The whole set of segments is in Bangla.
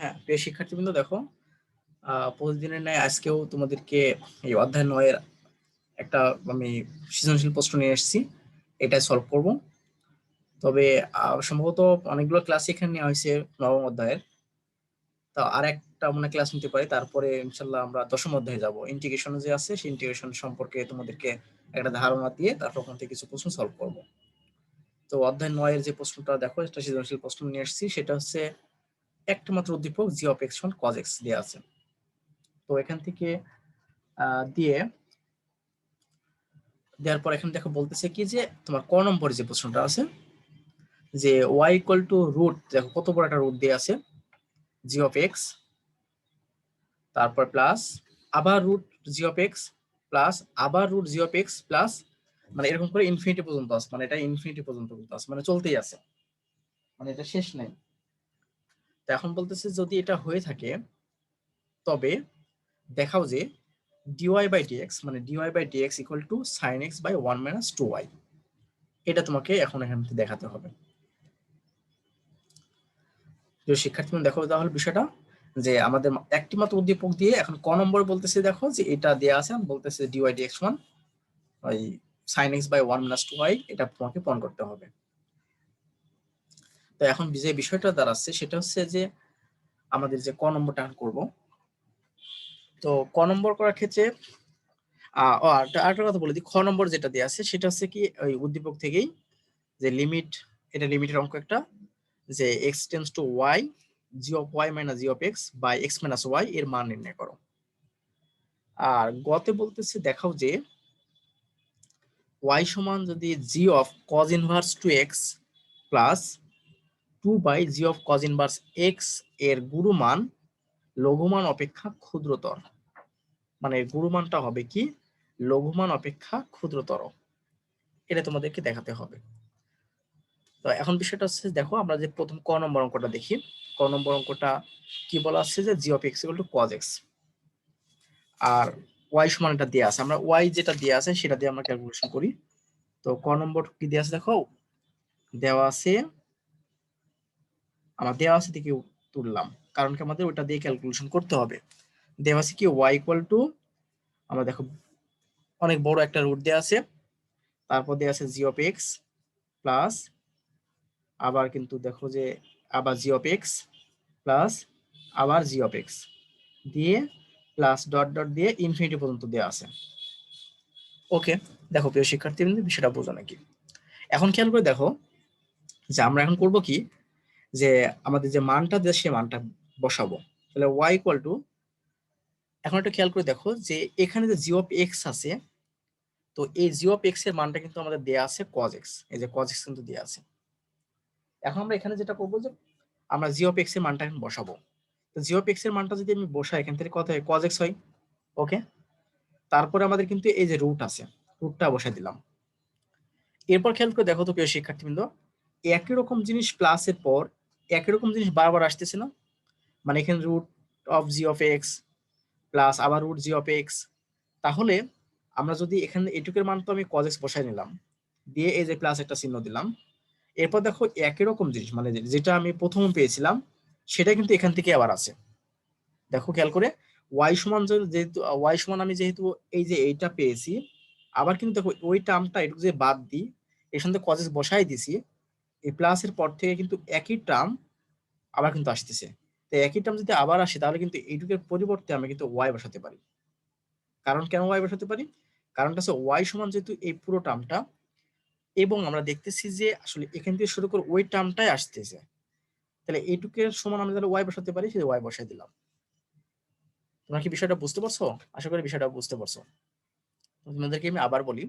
হ্যাঁ, প্রিয় শিক্ষার্থীবৃন্দ দেখো, প্রতিদিনের ন্যায় আজকেও তোমাদেরকে এই অধ্যায় ৯ এর একটা আমি সৃজনশীল প্রশ্ন নিয়ে এসেছি। এটা সলভ করব। তবে সম্ভবত অনেকগুলো ক্লাস এখানে নেওয়া হয়েছে নবম অধ্যায়ের। তো আর একটা মনে ক্লাস নিতে পারি, তারপরে ইনশাল্লাহ আমরা দশম অধ্যায়ে যাব। ইন্টিগ্রেশন যে আছে সেই ইন্টিগ্রেশন সম্পর্কে তোমাদেরকে একটা ধারণা দিয়ে তারপর ওখান থেকে কিছু প্রশ্ন সলভ করব। তো অধ্যায় ৯ এর যে প্রশ্নটা দেখো, একটা সৃজনশীল প্রশ্ন নিয়ে এসেছি, সেটা হচ্ছে একটা মাত্র উদ্দীপক জি অফ এক্স সমান কজ এক্স দেওয়া আছে। তো এখান থেকে দেওয়ার পর এখানে দেখো বলতেছে কি যে তোমার ক নম্বরে যে প্রশ্নটা আছে যে ওয়াই ইকুয়াল টু রুট, দেখো কত বড় একটা রুট দিয়ে আছে জি অফ এক্স, তারপর প্লাস আবার root g of x plus আবার root g of x plus, মানে এরকম করে ইনফিনিটি পর্যন্ত আছে, মানে এটা ইনফিনিটি পর্যন্ত আছে, মানে চলতেই আছে, মানে এটা শেষ নেই। তো এখন বলতেছে যদি এটা হয়ে থাকে তবে দেখাও যে ডিওয়াই বাই ডিএক্স, মানে dy by dx equal to sine x by 1 minus 2y। এটা তোমাকে এখন এখান থেকে দেখাতে হবে। প্রিয় শিক্ষার্থী দেখো তাহলে বিষয়টা যে আমাদের একটি মাত্র উদ্দীপক দিয়ে এখন ক নম্বরে বলতেছে দেখো যে এটা দেয়া আছে, বলতেছে ডিওয়াই ডিএক্স ওয়ান ওই sine x by 1 minus 2y, এটা তোমাকে প্রমাণ করতে হবে। তো এখন যে বিষয়টা দাঁড়াচ্ছে সেটা হচ্ছে যে আমাদের যে ক নম্বরটা করব, তো ক নম্বর করার ক্ষেত্রে আরেকটা কথা বলে দিই, খ নম্বর যেটা দেওয়া আছে সেটা হচ্ছে কি ওই উদ্দীপক থেকেই যে লিমিট, এটা লিমিটের অঙ্ক একটা, যে x tends to y g of y minus g of x by x minus y এর মান নির্ণয় করো। আর গতে বলতেছে দেখাও যে y সমান যদি g of cos inverse two x plus 2 by g of cos inverse x এর গুরুমান লঘুমান অপেক্ষা ক্ষুদ্রতর, মানে গুরুমানটা হবে কি লঘুমান অপেক্ষা ক্ষুদ্রতর, এটা তোমাদেরকে দেখাতে হবে। তো এখন বিষয়টা হচ্ছে দেখো আমরা যে প্রথম ক নম্বর অঙ্কটা দেখি, ক নম্বর অঙ্কটা কি বলা আছে যে g of x equal to cos x, আর ওয়াই সমান এটা দেওয়া আছে, আমরা ওয়াই যেটা দেওয়া আছে সেটা দিয়ে আমরা ক্যালকুলেশন করি। তো ক নম্বর কি দেওয়া আছে দেখো, দেওয়া আছে আমার দেওয়া আছে থেকে তুললাম, কারণ কি আমাদের ওটা দিয়ে ক্যালকুলেশন করতে হবে। দেওয়া আছে কি ওয়াই ইকুয়াল টু, আমরা দেখো অনেক বড় একটা রুট দেওয়া আছে, তারপর দেওয়া আছে জি অফ এক্স প্লাস আবার কিন্তু দেখো যে আবার জি অফ এক্স প্লাস আবার জি অফ এক্স দিয়ে প্লাস ডট ডট দিয়ে ইনফিনিটি পর্যন্ত দেওয়া আছে। ওকে, দেখো প্রিয় শিক্ষার্থীবৃন্দ বিষয়টা বোঝো নাকি? এখন খেয়াল করে দেখো যে আমরা এখন করব কি, যে আমাদের যে মানটা দেয় সে মানটা বসাবো। তাহলে ওয়াই ইকুয়াল টু, এখন একটু খেয়াল করে দেখো যে এখানে যে জি অফ এক্স আছে, তো এই জি অফ এক্স এর মানটা কিন্তু আমাদের দেয়া আছে কজ এক্স, এই যে কজ এক্স কিন্তু দেয়া আছে। এখন আমরা এখানে যেটা করবো যে আমরা জি অফ এক্স এর মানটা এখন বসাবো। তো জি অফ এক্স এর মানটা যদি আমি বসাই এখান থেকে কত হয়, কজ এক্স হয়। ওকে, তারপরে আমাদের কিন্তু এই যে রুট আছে, রুটটা বসাই দিলাম। এরপর খেয়াল করে দেখো তো প্রিয় শিক্ষার্থীবৃন্দ, একই রকম জিনিস প্লাসের পর একই রকম জিনিস বারবার আসতেছে না? মানে এখানে root of g of x plus আবার রুট জি অফ এক্স, তাহলে আমরা যদি এখানে এটুকের মান তো আমি কজ এক্স বসাই নিলাম, দিয়ে এই যে প্লাস একটা চিহ্ন দিলাম, এরপর দেখো একই রকম জিনিস মানে যেটা আমি প্রথম পেয়েছিলাম সেটা কিন্তু এখান থেকে আবার আছে। দেখো খেয়াল করে ওয়াই সমান যেহেতু ওয়াই সমান আমি যেহেতু এই যে এইটা পেয়েছি, আবার কিন্তু দেখো ওই টার্মটা একটু যে বাদ দিই, এর সঙ্গে কজেস বসাই দিছি, এই প্লাসের পর থেকে কিন্তু একই টার্ম আবার কিন্তু আসতেছে। তো একই টার্ম যদি আবার আসে তাহলে কিন্তু এইটুকের পরিবর্তে আমি কিন্তু ওয়াই বসাতে পারি। কারণ কেন ওয়াই বসাতে পারি? কারণটা হচ্ছে ওয়াই সমান যেহেতু এই পুরো টার্মটা, এবং আমরা দেখতেছি যে আসলে এখান থেকে শুরু করে ওই টার্মটাই আসতেছে, তাহলে এইটুকের সমান আমরা তাহলে ওয়াই বসাতে পারি, সেই ওয়াই বসাই দিলাম। তোমরা কি বিষয়টা বুঝতে পারছো? আশা করি বিষয়টা বুঝতে পারছো। তোমাদেরকে আমি আবার বলি,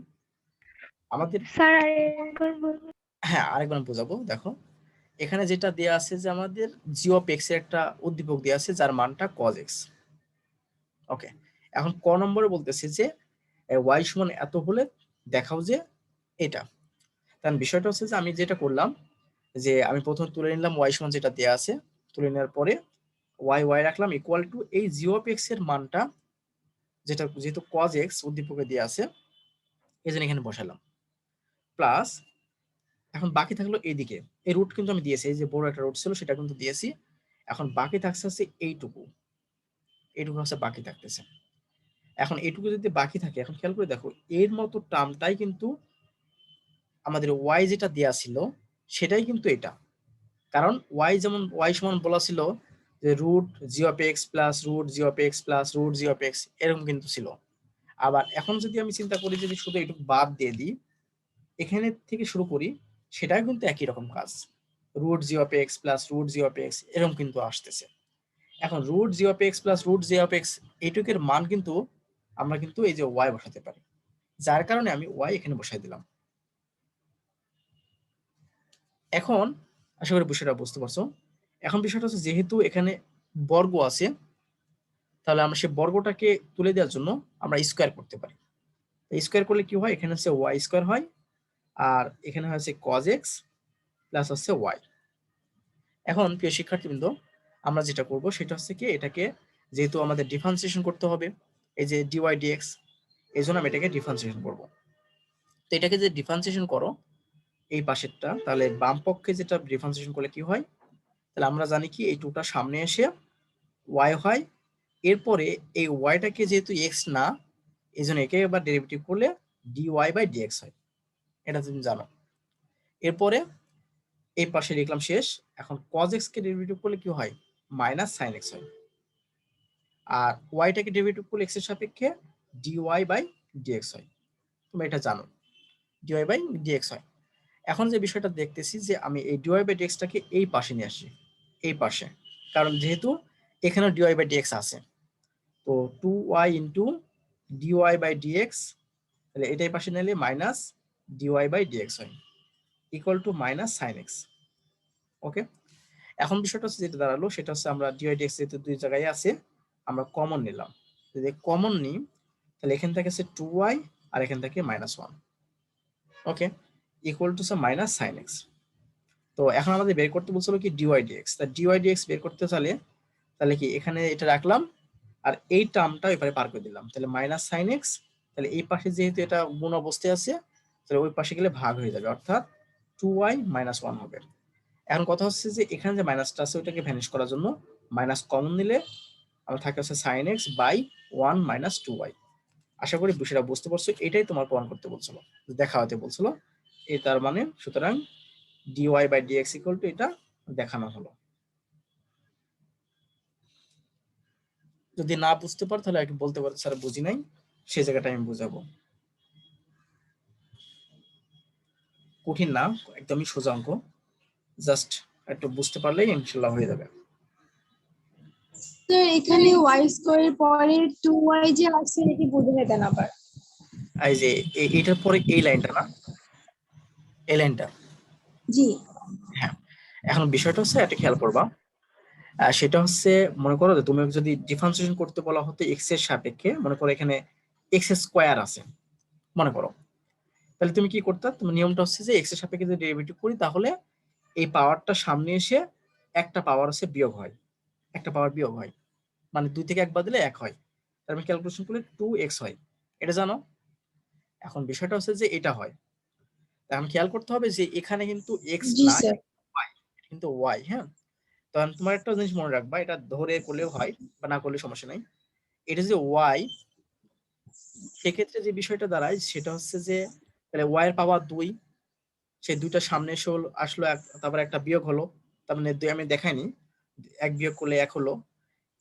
আমাদের স্যার আরেকবার বলুন। হ্যাঁ আরেকবার বোঝাবো। দেখো এখানে যেটা দেয়া আছে যে আমাদের জি অফ এক্স এর একটা উদ্দীপক দেয়া আছে যার মানটা কজ এক্স। ওকে, এখন ক নম্বরে বলতেছে যে ওয়াই সমান এত হলে দেখাও যে এটা। কারণ বিষয়টা হচ্ছে যে আমি যেটা করলাম যে আমি প্রথম তুলে নিলাম ওয়াই সমান যেটা দেয়া আছে, তুলে নেওয়ার পরে ওয়াই ওয়াই রাখলাম ইকুয়াল টু এই জি অফ এক্স এর মানটা, যেটা যেহেতু কজ এক্স উদ্দীপকে দেয়া আছে এই জন্য এখানে বসালাম, প্লাস এখন বাকি থাকলো এইদিকে এই রুট কিন্তু আমি দিয়েছি, এই যে বড় একটা রুট ছিল সেটা কিন্তু দিয়েছি, এখন বাকি থাকছে হচ্ছে এইটুকু হচ্ছে বাকি থাকতেছে। এখন এইটুকু যদি বাকি থাকে, এখন খেয়াল করে দেখো এর মতো টার্মটাই কিন্তু আমাদের ওয়াই যেটা দেয়া ছিল সেটাই কিন্তু এটা। কারণ ওয়াই যেমন ওয়াই সমান বলা ছিল যে root g of x plus root g of x plus root g of x, এরকম কিন্তু ছিল। আবার এখন যদি আমি চিন্তা করি যদি শুধু এটুকু বাদ দিয়ে দিই, এখানে থেকে শুরু করি, সেটাও কিন্তু একই রকম কাজ, root g of x plus root g of x এরকম কিন্তু আসতেছে। এখন root g of x plus root g of x এইটুকের মান কিন্তু আমরা কিন্তু এই যে ওয়াই বসাতে পারি, যার কারণে আমি ওয়াই এখানে বসাই দিলাম। এখন আশা করি বিষয়টা বুঝতে পারছো। এখন বিষয়টা হচ্ছে যেহেতু এখানে বর্গ আছে, তাহলে আমরা সেই বর্গটাকে তুলে দেওয়ার জন্য আমরা স্কোয়ার করতে পারি। স্কোয়ার করলে কি হয়, এখানে হচ্ছে ওয়াই স্কোয়ার হয়, আর এখানে হচ্ছে কজ এক্স প্লাস হচ্ছে ওয়াই। এখন প্রিয় শিক্ষার্থীবৃন্দ, আমরা যেটা করব সেটা হচ্ছে কি, এটাকে যেহেতু আমাদের ডিফারেন্সিয়েশন করতে হবে, এই যে ডিওয়াই ডিএক্স, এই জন্য আমি এটাকে ডিফারেন্সিয়েশন করব। তো এটাকে যে ডিফারেন্সিয়েশন করো এই পাশেরটা, তাহলে বাম পক্ষে যেটা ডিফারেন্সিয়েশন করলে কি হয়, তাহলে আমরা জানি কি এই টুটা সামনে এসে ওয়াই হয়, এরপরে এই ওয়াইটাকে যেহেতু এক্স না, এই জন্য একে এবার ডেরিভেটিভ করলে ডিওয়াই বাই ডিএক্স হয়, এটা তুমি জানো। এরপরে এই পাশে লিখলাম শেষ। এখন কজ এক্স কে ডেরিভেটিভ করলে কি হয়, মাইনাস সাইন এক্স হয়, আর ওয়াইটাকে ডেরিভেটিভ করলে এক্স এর সাপেক্ষে ডিওয়াই বাই ডিএক্স হয়, তুমি এটা জানো, ডিওয়াই বাই ডিএক্স হয়। এখন যে বিষয়টা দেখতেছি যে আমি এই ডিওয়াই বাই ডিএক্সটাকে এই পাশে নিয়ে আসি, এই পাশে, কারণ যেহেতু এখানে ডিওয়াই বাই ডিএক্স আছে, তো 2y into dy by dx, তাহলে এটাই পাশে নিলে মাইনাস ডিওয়াই বাই ডিএক্স হয়, equal to minus sine x. Okay, এখন বিষয়টা হচ্ছে যেটা দাঁড়ালো সেটা হচ্ছে আমরা ডিওয়াই ডিএক্স যেহেতু দুই জায়গায় আছে, আমরা কমন নিলাম। যদি কমন নিই তাহলে এখান থেকে আছে 2y আর এখান থেকে -1, okay, equal to minus sine x. তো এখন আমাদের বের করতে বলছিল কি ডিওয়াই ডিএক্স, তা ডিওয়াই ডিএক্স বের করতে চাইলে তাহলে কি এখানে এটা রাখলাম, আর এই টার্মটা এবারে পার করে দিলাম, তাহলে মাইনাস সাইন এক্স, তাহলে এই পাশে যেহেতু এটা গুণ অবস্থায় আছে, তাহলে ওই পাশে গেলে ভাগ হয়ে যাবে, অর্থাৎ 2y - 1 হবে। এখন কথা হচ্ছে যে এখানে যে মাইনাসটা আছে ওইটাকে ভ্যানিশ করার জন্য মাইনাস কমন নিলে আমার থাকে হচ্ছে সাইন এক্স বাই 1 - 2y। আশা করি বিষয়টা বুঝতে পারছো, এটাই তোমার প্রমাণ করতে বলছিল, দেখা হতে বলছিল, এই তার মানে সুতরাং dy by dx equal to এটা দেখানো হলো। যদি না বুঝতে পারো তাহলে একটু বলতে পারো স্যার বুঝি নাই, সেই জায়গাটা আমি বুঝাবো। কঠিন না, একদমই সোজা অঙ্ক, জাস্ট একটু বুঝতে পারলেই ইনশাআল্লাহ হয়ে যাবে। স্যার এখানে y স্কয়ারের পরে 2y যে আছে এটি বুঝিয়ে দেন আবার। এই যে এটার পরে এই লাইনটা না, এই লাইনটা, জি হ্যাঁ। এখন বিষয়টা হচ্ছে এটা খেয়াল করবা, সেটা হচ্ছে মনে করো যে তুমি যদি ডিফারেন্সিয়েশন করতে বলা হতো এক্স এর সাপেক্ষে, মনে করো এখানে এক্স স্কয়ার আছে মনে করো, তাহলে তুমি কি করতে, তোমার নিয়মটা হচ্ছে যে এক্স এর সাপেক্ষে যদি ডেরিভেটিভ করি তাহলে এই পাওয়ারটা সামনে এসে একটা পাওয়ার আছে বিয়োগ হয়, একটা পাওয়ার বিয়োগ হয়, মানে 2 থেকে 1 বাদ দিলে 1 হয়, তার মানে ক্যালকুলেশন করলে 2x হয়, এটা জানো। এখন বিষয়টা হচ্ছে যে এটা হয়, এখন খেয়াল করতে হবে যে এখানে কিন্তু x জি না, স্যার y, কিন্তু y, হ্যাঁ। তখন তোমার একটা জিনিস মনে রাখবা, এটা ধরে করলেও হয় বা না করলে সমস্যা নাই, এটা যে y, সেক্ষেত্রে যে বিষয়টা দাঁড়ায় সেটা হচ্ছে যে তাহলে y এর পাওয়ার 2, সেই দুইটা সামনে এসে আসলো, তারপর একটা বিয়োগ হলো, তার মানে 2 আমি দেখাইনি, 1 বিয়োগ করলে 1 হলো।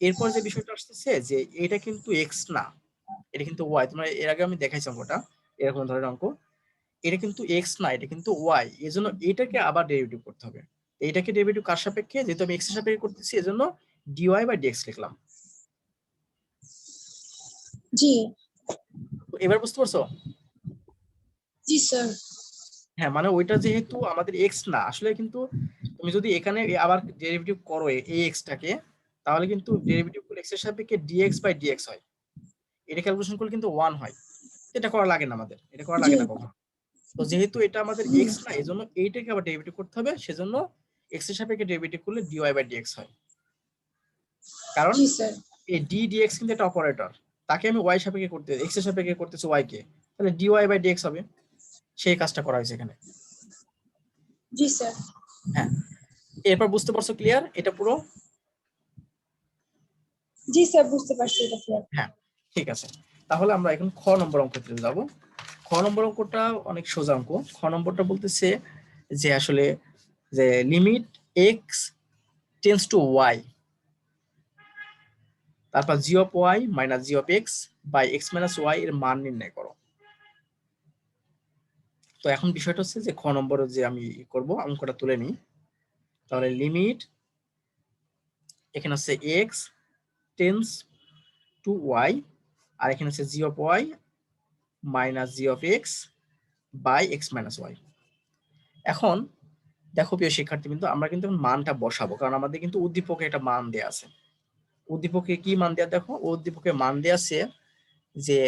এরপর যে বিষয়টা আসতেছে যে এটা কিন্তু x না, এটা কিন্তু y, তোমরা এর আগে আমি দেখাইছি অঙ্কটা, এরকম ধরনের অঙ্ক, এটা কিন্তু x না, এটা কিন্তু y, এজন্য এটাকে আবার ডেরিভেটিভ করতে হবে। এটাকে ডেরিভেটিভ কার সাপেক্ষে, যেহেতু আমি x এর সাপেক্ষে করতেছি এজন্য dy বাই dx লিখলাম। জি তো এবার বুঝতে পারছো? জি স্যার হ্যাঁ, মানে ওইটা যেহেতু আমাদের x না, আসলে কিন্তু তুমি যদি এখানে আবার ডেরিভেটিভ করো এই x টাকে, তাহলে কিন্তু ডেরিভেটিভ করলে x এর সাপেক্ষে dx বাই dx হয়, এটা ক্যালকুলেশন করলে কিন্তু 1 হয়, এটা করা লাগে না, আমাদের এটা করা জি লাগে না কখনো। তো যেহেতু এটা আমাদের x না, এজন্য এইটাকে আবার ডেরিভেটিভ করতে হবে, সেজন্য x এর সাপেক্ষে ডেরিভেটিভ করলে dy বাই dx হয়। কারণ জি স্যার এই d dx কিন্তু একটা অপারেটর, তাকে আমি y সাপেক্ষে করতে, x এর সাপেক্ষে করতেছি y কে, তাহলে dy বাই dx হবে, সেই কাজটা করা হয়েছে এখানে। জি স্যার হ্যাঁ, এরপর বুঝতে পারছো, ক্লিয়ার এটা পুরো? জি স্যার, বুঝতে পারছি এটা স্যার। হ্যাঁ, ঠিক আছে। তাহলে আমরা এখন খ নম্বর অঙ্কতে যাব। খ নম্বর অঙ্কটা অনেক সোজা অঙ্ক। খ নম্বরটা বলতেছে যে আসলে যে limit x tends to y, তারপর g of y minus g of x by x minus y এর মান নির্ণয় করো। তো এখন বিষয়টা হচ্ছে যে খ নম্বরে যে আমি করব, অঙ্কটা তুলে নিই। তাহলে লিমিট এখানে হচ্ছে এক্স টেন্স টু ওয়াই, আর এখানে হচ্ছে g of y minus g of x by x minus y. এখন দেখো প্রিয় শিক্ষার্থী, কিন্তু আমরা কিন্তু মানটা বসাবো, কারণ আমাদের কিন্তু উদ্দীপকে একটা মান দেয়া আছে। উদ্দীপকে কি মান দেয়া, দেখো উদ্দীপকে মান দেয়া আছে যে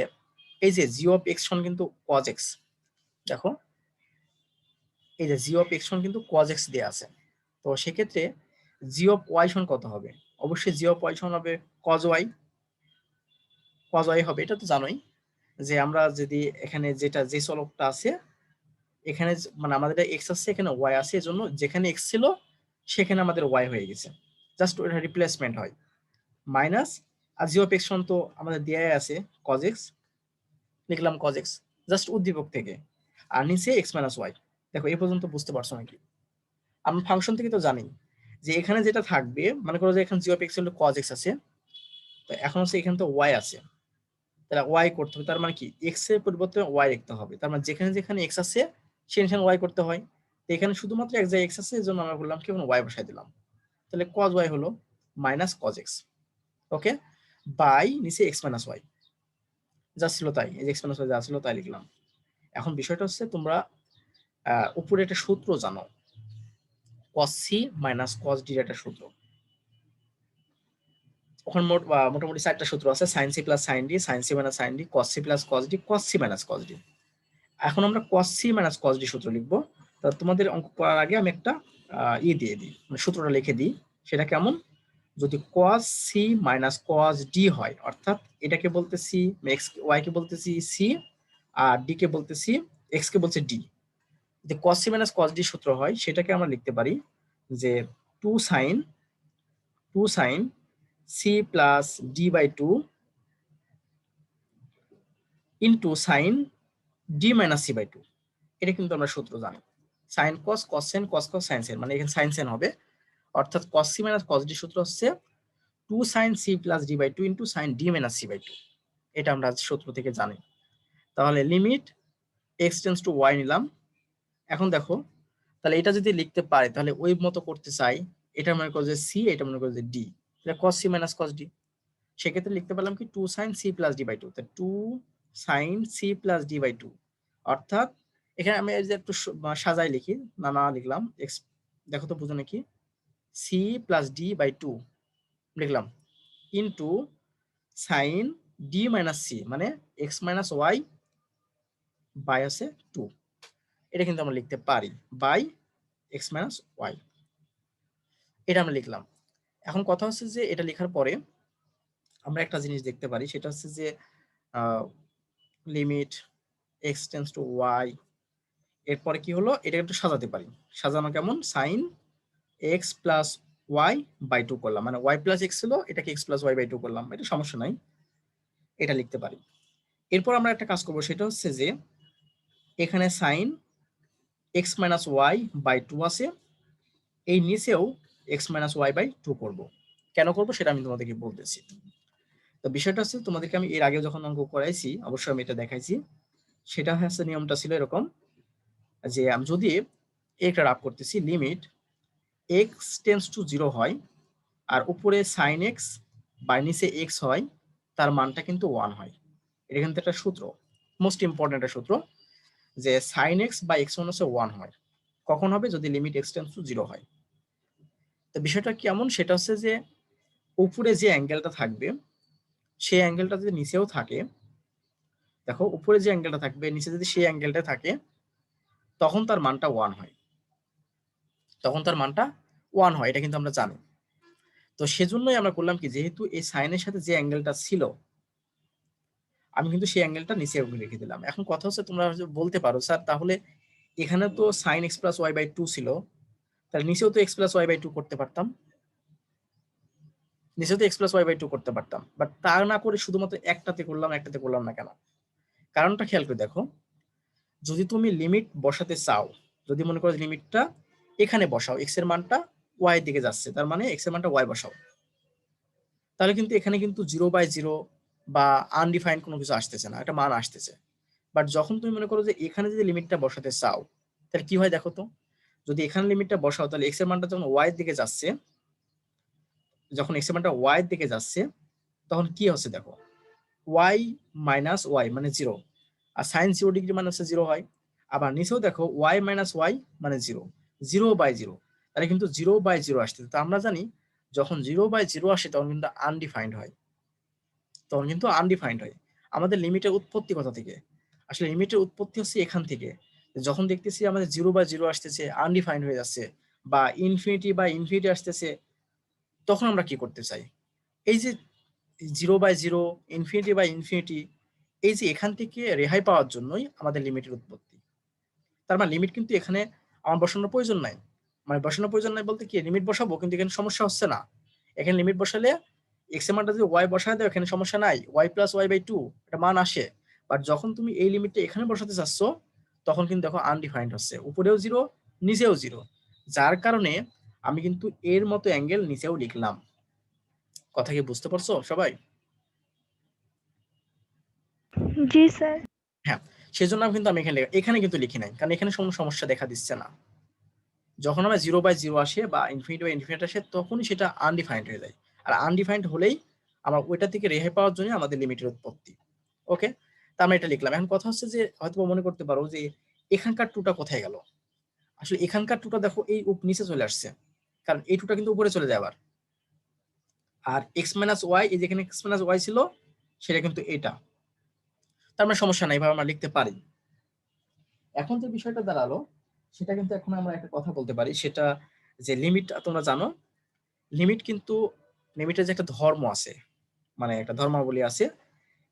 এই যে জি অফ এক্স সমান কিন্তু কজ এক্স। দেখো এই যে জি অফ এক্স সমান কিন্তু কজ এক্স দেয়া আছে। তো সেক্ষেত্রে জি অফ ওয়াই সমান কত হবে? অবশ্যই জি অফ ওয়াই সমান হবে কজ ওয়াই। কজ ওয়াই হবে, এটা তো জানোই যে আমরা যদি এখানে যেটা যে চলকটা আছে এখানে মানে আমাদের এক্স আছে, এখানে ওয়াই আছে, এজন্য যেখানে এক্স ছিল সেখানে আমাদের ওয়াই হয়ে গেছে, জাস্ট ওটা রিপ্লেসমেন্ট হয়। মাইনাস আর জি অফ এক্স সমান তো আমাদের দেয়াই আছে কজ এক্স, লিখলাম কজ এক্স জাস্ট উদ্দীপক থেকে। আর নিচে এক্স মাইনাস ওয়াই। দেখো এই পর্যন্ত বুঝতে পারছো নাকি? আমরা ফাংশন থেকে তো জানি যে এখানে যেটা থাকবে, মনে করো যে এখানে জি অফ এক্স হলো কজ এক্স আছে, তো এখন হচ্ছে এখানে তো ওয়াই আছে, তাহলে ওয়াই করতে হবে। তার মানে কি এক্স এর পরিবর্তে ওয়াই লিখতে হবে। তার মানে যেখানে যেখানে এক্স আছে সেখানে ওয়াই করতে হয়। তো এখানে শুধুমাত্র এক জায়গায় এক্স আছে, এর জন্য আমরা বললাম কি ওয়াই বসাই দিলাম। তাহলে কজ ওয়াই হলো minus cos x, okay, by নিচে এক্স মাইনাস ওয়াই যা ছিল তাই, এই যে এক্স মাইনাস ওয়াই যা ছিল তাই লিখলাম। এখন বিষয়টা হচ্ছে তোমরা উপরে একটা সূত্র জানো, cos c minus cos d একটা সূত্র। ওখানে মোটামুটি 4টা সূত্র আছে, sine c plus sine d, sine c minus sine d, cos c plus cos d, cos c minus cos d. এখন আমরা cos c minus cos d সূত্র লিখবো। তা তোমাদের অঙ্ক করার আগে আমি একটা দিয়ে দিই, মানে সূত্রটা লিখে দিই। সেটা কেমন? যদি cos c minus cos d হয়, অর্থাৎ এটাকে বলতেছি এক্স ওয়াই কে বলতেছি c, আর d কে বলতেছি x কে বলছে d। যদি cos c minus cos d সূত্র হয়, সেটাকে আমরা লিখতে পারি যে 2 sin c plus d by 2 into sine d minus c by 2। এটা কিন্তু আমরা সূত্র জানি, sine cos cos sine cos cos sine sine, মানে এখানে সাইন সেন হবে। অর্থাৎ cos c minus cos d সূত্র হচ্ছে 2 sine c plus d by 2 into sine d minus c by 2। এটা আমরা সূত্র থেকে জানি। তাহলে limit x tends to y নিলাম। এখন দেখো, তাহলে এটা যদি লিখতে পারি, তাহলে ওই মতো করতে চাই, এটা মনে করো যে সি, এটা মনে করো যে ডি, তাহলে cos c minus cos d. সেক্ষেত্রে লিখতে পারলাম কি 2 sine c plus d by 2, তাহলে 2 sine c plus d by 2। অর্থাৎ এখানে আমি এই যে একটু সাজাই লিখি, না লিখলাম এক্স, দেখো তো বুঝো নাকি, সি প্লাস ডি বাই 2 লিখলাম into sine d minus c, মানে এক্স মাইনাস ওয়াই বাই আছে 2। এটা কিন্তু আমরা লিখতে পারি বাই এক্স মাইনাস ওয়াই, এটা আমরা লিখলাম। এখন কথা হচ্ছে যে এটা লেখার পরে আমরা একটা জিনিস দেখতে পারি, সেটা হচ্ছে যে limit x tends to y, এরপরে কি হলো, এটা একটু সাজাতে পারি। সাজানো কেমন, sine x plus y by 2 করলাম, মানে ওয়াই প্লাস এক্স ছিল, এটাকে এক্স প্লাস ওয়াই বাই 2 করলাম, এটা সমস্যা নাই, এটা লিখতে পারি। এরপর আমরা একটা কাজ করবো, সেটা হচ্ছে যে এখানে sine x minus y by 2 আছে, এই নিচেও এক্স মাইনাস ওয়াই বাই 2 করবো। কেন করবো সেটা আমি তোমাদেরকে বলতেছি। তো বিষয়টা হচ্ছে, তোমাদেরকে আমি এর আগে যখন অঙ্ক করাইছি অবশ্যই আমি এটা দেখাইছি। সেটা হচ্ছে নিয়মটা ছিল এরকম যে আমি যদি একটা রাফ করতেছি, লিমিট এক্স টেন্স টু 0 হয় আর উপরে সাইন এক্স বা নিচে এক্স হয়, তার মানটা কিন্তু 1 হয়। এটা কিন্তু একটা সূত্র, মোস্ট ইম্পর্টেন্ট একটা সূত্র, যে সাইন এক্স বা এক্স মান হচ্ছে 1 হয়। কখন হবে? যদি লিমিট এক্স টেন্স টু 0 হয়। তো বিষয়টা কেমন, সেটা হচ্ছে যে উপরে যে অ্যাঙ্গেলটা থাকবে সেই অ্যাঙ্গেলটা যদি নিচেও থাকে, দেখো উপরে যে অ্যাঙ্গেলটা থাকবে নিচে যদি সেই অ্যাঙ্গেলটা থাকে, তখন তার মানটা 1 হয়, তখন তার মানটা 1 হয়, এটা কিন্তু আমরা জানি। তো সেজন্যই আমরা করলাম কি, যেহেতু এই সাইনের সাথে যে অ্যাঙ্গেলটা ছিল, আমি কিন্তু সেই অ্যাঙ্গেলটা নিচে রেখে দিলাম। এখন কথা হচ্ছে, তোমরা বলতে পারো স্যার তাহলে এখানে তো sine x plus y by 2 ছিল, তাহলে নিচেও তো এক্স প্লাস ওয়াই বাই 2 করতে পারতাম। নিচে তো x plus y by two করতে পারতাম, বাট তা না করে শুধুমাত্র একটাতে করলাম না কেন? কারণটা খেয়াল করে দেখো, যদি তুমি লিমিট বসাতে চাও, যদি মনে করো লিমিটটা এখানে বসাও, এক্স এর মানটা ওয়াই এর দিকে যাচ্ছে, তার মানে এক্স এর মানটা ওয়াই বসাও, তাহলে কিন্তু এখানে কিন্তু 0/0 বা আনডিফাইন্ড কোনো কিছু আসতেছে না, একটা মান আসতেছে। বাট যখন তুমি মনে করো যে এখানে যদি লিমিটটা বসাতে চাও, তাহলে কি হয় দেখো তো, যদি এখানে লিমিটটা বসাও তাহলে এক্স এর মানটা যখন ওয়াই এর দিকে যাচ্ছে, যখন এক্স এর মানটা ওয়াই এর দিকে যাচ্ছে, তখন কি হচ্ছে দেখো, ওয়াই মাইনাস ওয়াই মানে 0, আর সাইন 0 ডিগ্রি মানে হচ্ছে 0 হয়। আবার নিচেও দেখো ওয়াই মাইনাস ওয়াই মানে 0, 0/0, তাহলে কিন্তু 0/0 আসতেছে। তো আমরা জানি যখন 0/0 আসে তখন কিন্তু আনডিফাইন্ড হয়। আমাদের লিমিটের উৎপত্তি কোথা থেকে? আসলে লিমিটের উৎপত্তি হচ্ছে এখান থেকে, যখন দেখতেছি আমাদের 0/0 আসতেছে, আনডিফাইন্ড হয়ে যাচ্ছে, বা ইনফিনিটি আসতেছে, তখন আমরা কি করতে চাই, এই যে 0/0, ইনফিনিটি, এই যে এখান থেকে রেহাই পাওয়ার জন্যই আমাদের লিমিটের উৎপত্তি। তার মানে লিমিট কিন্তু এখানে আমার বসানোর প্রয়োজন নাই, মানে বসানোর প্রয়োজন নাই বলতে কি, লিমিট বসাবো কিন্তু এখানে সমস্যা হচ্ছে না। এখানে লিমিট বসালে এক্স এর মানটা যদি ওয়াই বসায় দাও, এখানে সমস্যা নাই, y plus y by two এটা মান আসে। বাট যখন তুমি এই লিমিটটা এখানে বসাতে চাচ্ছ, তখন কিন্তু দেখো আনডিফাইন্ড হচ্ছে, উপরেও 0, নিচেও 0, যার কারণে আমি কিন্তু এর মতো অ্যাঙ্গেল নিচেও লিখলাম। কথা কি বুঝতে পারছো সবাই? জি স্যার। হ্যাঁ, সেজন্য আমি কিন্তু এখানে কিন্তু লিখি নাই, কারণ এখানে কোনো সমস্যা দেখা দিচ্ছে না। যখন আমরা 0/0 আসে বা ইনফিনিটি আসে, তখনই সেটা আনডিফাইন্ড হয়ে যায়। আর আনডিফাইন্ড হলেই আমরা ওইটা থেকে রেহাই পাওয়ার জন্য আমাদের লিমিটের উৎপত্তি। ওকে, তা আমরা এটা লিখলাম। এখন কথা হচ্ছে যে হয়তো মনে করতে পারো যে এখানকার টুটা কোথায় গেল। আসলে এখানকার টুটা দেখো এই নিচে চলে আসছে, কারণ এই টুটা কিন্তু উপরে চলে যায় আবার। আর এক্স মাইনাস ওয়াই, এই যেখানে এক্স মাইনাস ওয়াই ছিল সেটা কিন্তু এটা, তার মানে সমস্যা নাই, এভাবে আমরা লিখতে পারি। এখন যে বিষয়টা দাঁড়ালো, সেটা কিন্তু এখন আমরা একটা কথা বলতে পারি, সেটা যে লিমিট, তোমরা জানো লিমিটের যে একটা ধর্ম আছে, মানে একটা ধর্মাবলী আছে।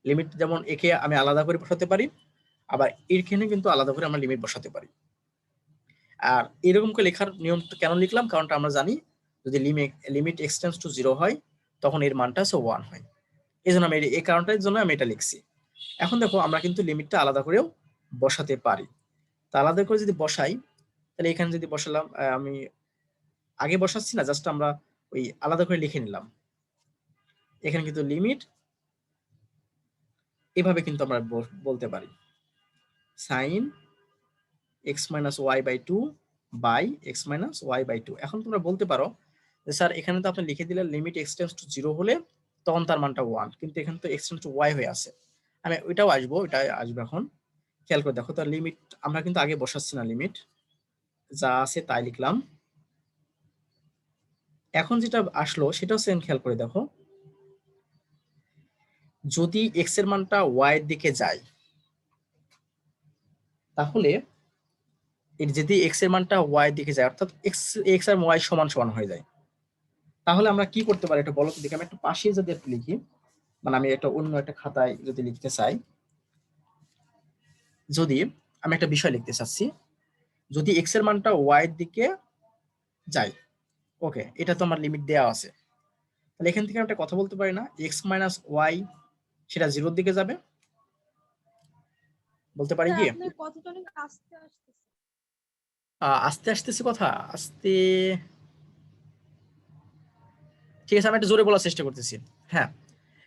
লিমিট যেমন একে আমি আলাদা করে বসাতে পারি, আবার এখানে কিন্তু আলাদা করে আমরা লিমিট বসাতে পারি। আর এরকম করে লেখার নিয়মটা কেন লিখলাম, কারণটা আমরা জানি, যদি লিমিট এক্সটেন্ডস টু 0 হয়, তখন এর মানটা হচ্ছে 1 হয়। এই জন্য আমি এই কারণটার জন্য আমি এটা লিখছি। এখন দেখো আমরা কিন্তু লিমিটটা আলাদা করেও বসাতে পারি। তা আলাদা করে যদি বসাই, তাহলে এখানে যদি বসালাম, আমি আগে বসাচ্ছি না, জাস্ট আমরা ওই আলাদা করে লিখে নিলাম। এখানে কিন্তু লিমিট এভাবে কিন্তু আমরা বলতে পারি, sine x minus y by two by x minus y by two. এখন তোমরা বলতে পারো যে স্যার এখানে তো আপনি লিখে দিলেন লিমিট এক্স টেন্ডস টু 0 হলে তখন তার মানটা 1, কিন্তু এখানে তো এক্স টেন্ডস টু ওয়াই হয়ে আছে। আমি ওইটাও আসবো, এখন খেয়াল করে দেখো, তার লিমিট আমরা কিন্তু আগে বসাচ্ছি না, লিমিট যা আছে তাই লিখলাম। এখন যেটা আসলো সেটা হচ্ছে, খেয়াল করে দেখো, যদি এক্স এর মানটা ওয়াই এর দিকে যায়, তাহলে যদি এক্স এর মানটা ওয়াই এর দিকে যায়, অর্থাৎ এক্স আর ওয়াই সমান সমান হয়ে যায়, তাহলে আমরা কি করতে পারি এটা বলো তো দেখি। আমি একটা পাশে যদি একটু লিখি, মানে আমি একটা অন্য একটা খাতায় যদি লিখতে চাই, যদি আমি একটা বিষয় লিখতে চাচ্ছি, যদি এক্স এর মানটা ওয়াই এর দিকে যায়, ওকে, এটা তো আমার লিমিট দেওয়া আছে, তাহলে এখান থেকে একটা কথা বলতে পারি না, এক্স মাইনাস ওয়াই সেটা 0-র দিকে যাবে, বলতে পারি কি? আপনার কথাটা অনেক আস্তে আসতেছে। আস্তে আসতেছে কথা, আস্তে, ঠিক আছে, আমি একটা জোরে বলার চেষ্টা করতেছি। হ্যাঁ,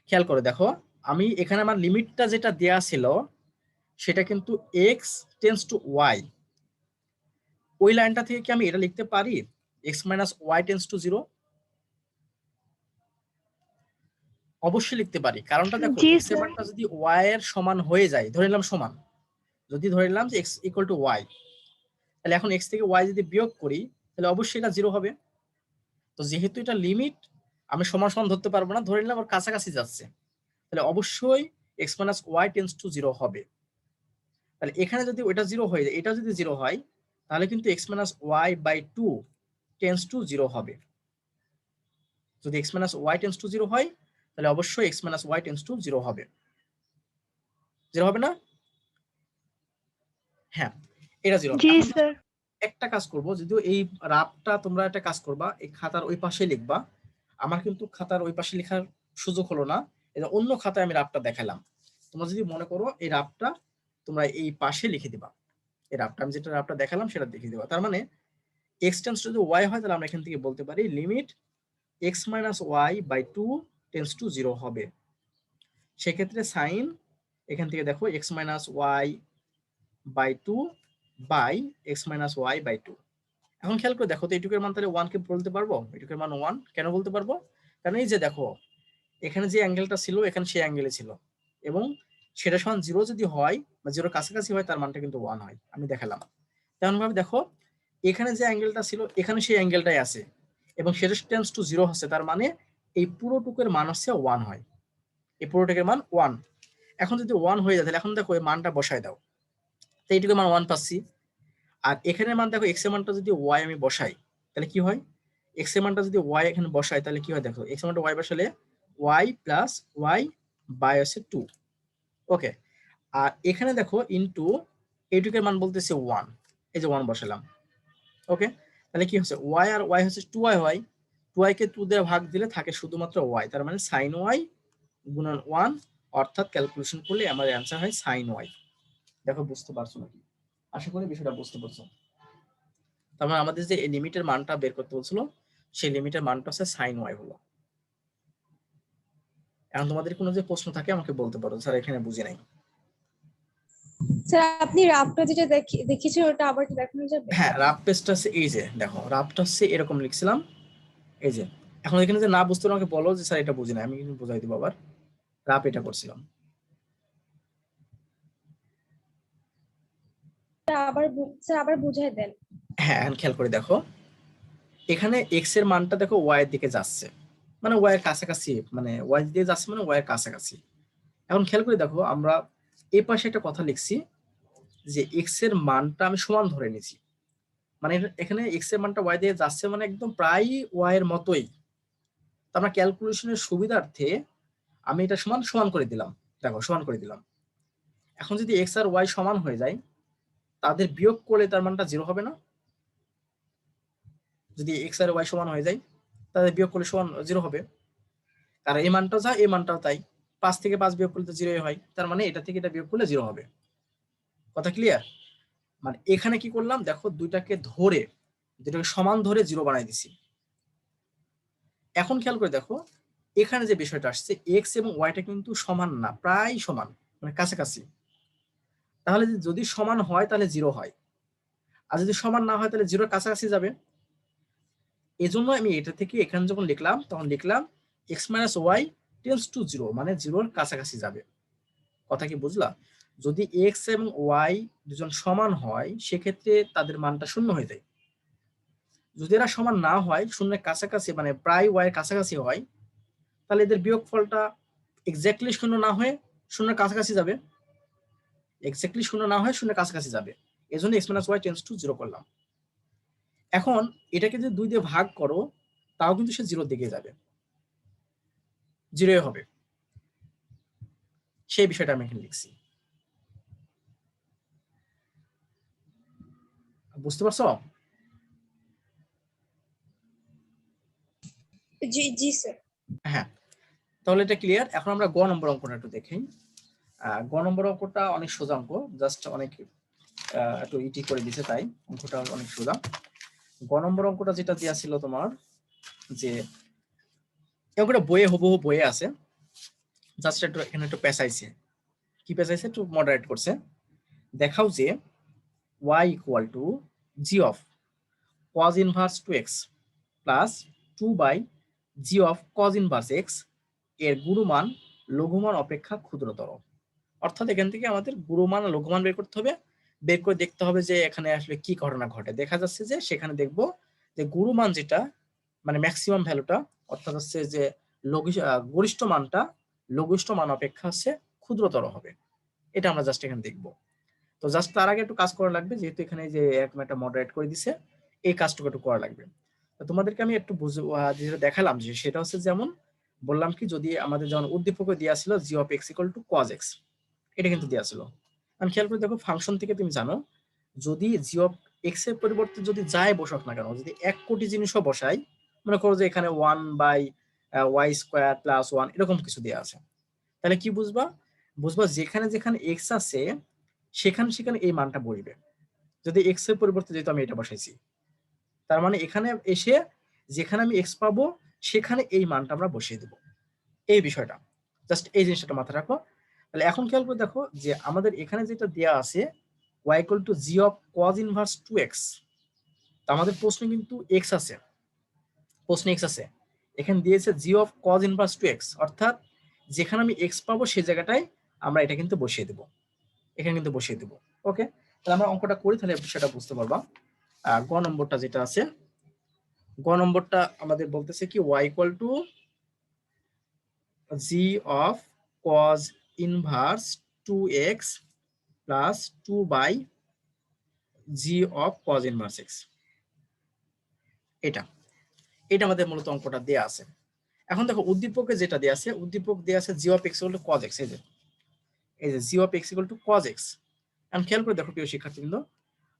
খেয়াল করে দেখো, আমি এখানে আমার লিমিটটা যেটা দেয়া ছিল সেটা কিন্তু এক্স টেন্স টু ওয়াই, ওই লাইনটা থেকে কি আমি এটা লিখতে পারি, x minus y tends to 0? অবশ্যই লিখতে পারি। কারণটা দেখো, জি এক্স এর স্যার। মানটা যদি ওয়াই এর সমান হয়ে যায়, ধরে নিলাম সমান, যদি ধরে নিলাম যে এক্স ইকুয়াল টু ওয়াই, তাহলে এখন এক্স থেকে ওয়াই যদি বিয়োগ করি, তাহলে অবশ্যই এটা 0 হবে। তো যেহেতু এটা লিমিট, আমি সমান সমান ধরতে পারবো না, ধরে নিলাম ওর কাছাকাছি যাচ্ছে, তাহলে অবশ্যই x minus y tends to 0 হবে। তাহলে এখানে যদি ওইটা 0 হয়ে যায়, এটা যদি 0 হয়, তাহলে কিন্তু x minus y by two tends to 0 হবে। যদি x minus y tends to 0 হয়, তাহলে অবশ্যই x minus y tends to 0 হবে। 0 হবে না? হ্যাঁ, এটা 0 হবে। জি এখন স্যার। একটা কাজ করব, যদিও এই রাফটা তোমরা একটা কাজ করবা, এই খাতার ওই পাশে লিখবা, আমার কিন্তু খাতার ওই পাশে লেখার সুযোগ হলো না, এটা অন্য খাতায় আমি রাফটা দেখালাম। তোমরা যদি মনে করো এই রাফটা তোমরা এই পাশে লিখে দিবা, এই রাফটা আমি যেটা রাফটা দেখালাম সেটা লিখে দিবা। তার মানে এক্স টেন্স টু ওয়াই হয়, তাহলে আমরা এখান থেকে বলতে পারি limit x minus y by 2 tends to 0 হবে। সেক্ষেত্রে সাইন এখান থেকে দেখো x minus y by 2 by x minus y by 2। এখন খেয়াল করে দেখো তো এইটুকের মান তাহলে 1 কে বলতে পারবো, এইটুকের মান 1 কেন বলতে পারবো? কারণ এই যে দেখো এখানে যে অ্যাঙ্গেলটা ছিল এখানে সেই অ্যাঙ্গেলে ছিল, এবং সেটা সমান 0 যদি হয় বা 0 কাছাকাছি হয় তার মানটা কিন্তু 1 হয়, আমি দেখালাম। তেমন ভাবে দেখো এখানে যে অ্যাঙ্গেলটা ছিল এখানে সেই অ্যাঙ্গেলটাই আছে, এবং সেটা টেন্স টু 0 হচ্ছে, তার মানে এই পুরোটুকের মান হচ্ছে 1 হয়, এই পুরোটুকের মান 1। এখন যদি 1 হয়ে যায় তাহলে এখন দেখো এই মানটা বসায় দাও, তো এইটুকুর মান 1 পাচ্ছি। আর এখানে মান দেখো এক্স এর মানটা যদি ওয়াই আমি বসাই তাহলে কি হয়, এক্স এর মানটা যদি ওয়াই এখানে বসাই তাহলে কি হয় দেখো, এক্স এর মানটা ওয়াই বসালে ওয়াই প্লাস ওয়াই বাই হচ্ছে 2। ওকে, আর এখানে দেখো ইনটু এইটুকের মান বলতেছে 1, এই যে 1 বসালাম। ওকে, তাহলে কি হচ্ছে ওয়াই আর ওয়াই হচ্ছে 2y হয়, 2y কে 2 দিয়ে ভাগ দিলে থাকে শুধুমাত্র ওয়াই, তার মানে সাইন ওয়াই গুণন 1, অর্থাৎ ক্যালকুলেশন করলে আমাদের অ্যান্সার হয় সাইন ওয়াই। দেখো বুঝতে পারছো নাকি? আশা করি বিষয়টা বুঝতে পারছো। তার মানে আমাদের যে লিমিটের মানটা বের করতে বলছিল সেই লিমিটের মানটা হচ্ছে সাইন ওয়াই হলো। এখন তোমাদের কোনো যে প্রশ্ন থাকে আমাকে বলতে পারো, স্যার এখানে বুঝি নাই। স্যার আপনি রাফটা যেটা দেখিয়েছেন ওটা আবার কি দেখানো যাবে? হ্যাঁ, রাফ পেজটা হচ্ছে এই যে দেখো, রাফটা হচ্ছে এরকম লিখছিলাম এই যে। এখন এখানে যে না বুঝতে পারো আমাকে বলো যে স্যার এটা বুঝি না, আমি কিন্তু বোঝাই দিব আবার। রাফ এটা করছিলাম। স্যার আবার বুঝাই দেন। হ্যাঁ, এখন খেয়াল করে দেখো এখানে এক্স এর মানটা দেখো ওয়াই এর দিকে যাচ্ছে, মানে ওয়াই এর কাছাকাছি, মানে ওয়াই দিয়ে যাচ্ছে মানে ওয়াই এর কাছাকাছি। এখন খেয়াল করে দেখো আমরা এই পাশে একটা কথা লিখছি যে এক্স এর মানটা আমি সমান ধরে নিছি, মানে এখানে এক্স এর মানটা ওয়াই দিয়ে যাচ্ছে মানে একদম প্রায় ওয়াই এর মতোই। তো আমরা ক্যালকুলেশনের সুবিধার্থে আমি এটা সমান সমান করে দিলাম, দেখো সমান করে দিলাম। এখন যদি এক্স আর ওয়াই সমান হয়ে যায় তাদের বিয়োগ করলে তার মানটা 0 হবে না? যদি এক্স আর ওয়াই সমান হয়ে যায় তাদের বিয়োগ করলে সমান 0 হবে, কারণ এই মানটাও যা এই মানটাও তাই। 5 থেকে 5 বিয়োগ করলে তো 0 হয়, তার মানে এটা থেকে এটা বিয়োগ করলে 0 হবে। কথা ক্লিয়ার? মানে এখানে কি করলাম দেখো, দুইটাকে সমান ধরে 0 বানাই দিছি। এখন খেয়াল করে দেখো এখানে যে বিষয়টা আসছে এক্স এবং ওয়াইটা কিন্তু সমান না, প্রায় সমান, মানে কাছাকাছি। তাহলে যদি সমান হয় তাহলে 0 হয়, আর যদি সমান না হয় তাহলে 0 কাছাকাছি যাবে। এই জন্য আমি এটা থেকে এখানে যখন লিখলাম তখন লিখলাম x minus y tends to 0, মানে 0-র কাছাকাছি যাবে। কথা কি বুঝলা? যদি এক্স এবং ওয়াই দুজন সমান হয় সেক্ষেত্রে তাদের মানটা 0 হয়ে যায়। যদি এরা সমান না হয়, শূন্যের কাছাকাছি মানে প্রায় ওয়াই এর কাছাকাছি হয়, তাহলে এদের বিয়োগফলটা এক্স্যাক্টলি 0 না হয়ে 0-এর কাছাকাছি যাবে, এক্স্যাক্টলি 0 না হয়ে 0-এর কাছাকাছি যাবে। এই জন্য x minus y tends to 0 করলাম। এখন এটাকে যদি 2 দিয়ে ভাগ করো তাও কিন্তু সে 0-র দিকে যাবে, 0 হবে। সেই বিষয়টা আমি এখানে লিখছি, বুঝতে পারছো? জি জি স্যার। হ্যাঁ, তাহলে এটা ক্লিয়ার। এখন আমরা গ নম্বর অঙ্কটা একটু দেখি। গ নম্বর অঙ্কটা অনেক সোজা অঙ্ক, জাস্ট অনেক একটু ইটি করে দিছে, তাই অঙ্কটা অনেক সোজা। গ নম্বর অঙ্কটা যেটা দেওয়া ছিল তোমার, যে অঙ্কটা বইয়ে হুবহু বইয়ে আছে, জাস্ট একটু এখানে একটু পেঁচাইছে। কি পেঁচাইছে? একটু মডারেট করছে। দেখাও যে y equal to g of cos inverse 2x plus 2 by g of cos inverse x এর গুণমান লঘুমান অপেক্ষা ক্ষুদ্রতর। অর্থাৎ এখান থেকে আমাদের গুণমান আর লঘুমান বের করতে হবে, বের করে দেখতে হবে যে এখানে আসলে কি ঘটনা ঘটে। দেখা যাচ্ছে যে সেখানে দেখবো যে গুণমান যেটা মানে ম্যাক্সিমাম ভ্যালুটা, অর্থাৎ হচ্ছে যে গরিষ্ঠ মানটা লঘিষ্ঠ মান অপেক্ষা হচ্ছে ক্ষুদ্রতর হবে। এটা আমরা জাস্ট এখানে দেখবো। তো জাস্ট তার আগে একটু কাজ করা লাগবে, যেহেতু এখানে যে এরকম একটা মডারেট করে দিছে, এই কাজটুকু একটু করা লাগবে। তো তোমাদেরকে আমি একটু যেটা দেখালাম যে সেটা হচ্ছে যেমন বললাম কি, যদি আমাদের যেমন উদ্দীপকে দেওয়া ছিল g of x equal to cos x, এটা কিন্তু দেওয়া ছিল। আমি খেয়াল করে দেখো ফাংশন থেকে তুমি জানো যদি জি অফ এক্স এর পরিবর্তে যদি যাই বসাক না কেন, যদি 1 কোটি জিনিসও বসাই, মনে করো যে এখানে 1 বাই ওয়াই স্কোয়ার প্লাস 1 এরকম কিছু দেওয়া আছে। তাহলে কি বুঝবা? বুঝবা যেখানে যেখানে এক্স আছে সেখানে সেখানে এই মানটা বসবে। যদি এক্স এর পরিবর্তে যেহেতু আমি এটা বসাইছি, তার মানে এখানে এসে যেখানে আমি এক্স পাবো সেখানে এই মানটা আমরা বসিয়ে দেবো। এই বিষয়টা জাস্ট এই জিনিসটা মাথায় রাখো। তাহলে এখন খেয়াল করে দেখো যে আমাদের এখানে যেটা দেওয়া আছে y equal to g of cos inverse 2x, তো আমাদের প্রশ্নে কিন্তু এক্স আছে, প্রশ্নে এক্স আছে, এখানে দিয়েছে জি অফ cos ইনভার্স 2x, অর্থাৎ যেখানে আমি এক্স পাবো সেই জায়গাটায় আমরা এটা কিন্তু বসিয়ে দেবো, এখানে কিন্তু বসিয়ে দেবো। ওকে, তাহলে আমরা অঙ্কটা করি, তাহলে বিষয়টা বুঝতে পারবা। গ নম্বরটা যেটা আছে, গ নম্বরটা আমাদের বলতেছে কি y equal to g of cos inverse 2x plus 2 by g of cos inverse x। এটা এটা আমাদের মূলত অঙ্কটা দেয়া আছে। এখন দেখো উদ্দীপকে যেটা দেয়া আছে, উদ্দীপক দেয়া আছে g of x equal to cos x, এই যে g of x equal to cos x। এখন খেয়াল করে দেখো প্রিয় শিক্ষার্থীবৃন্দ,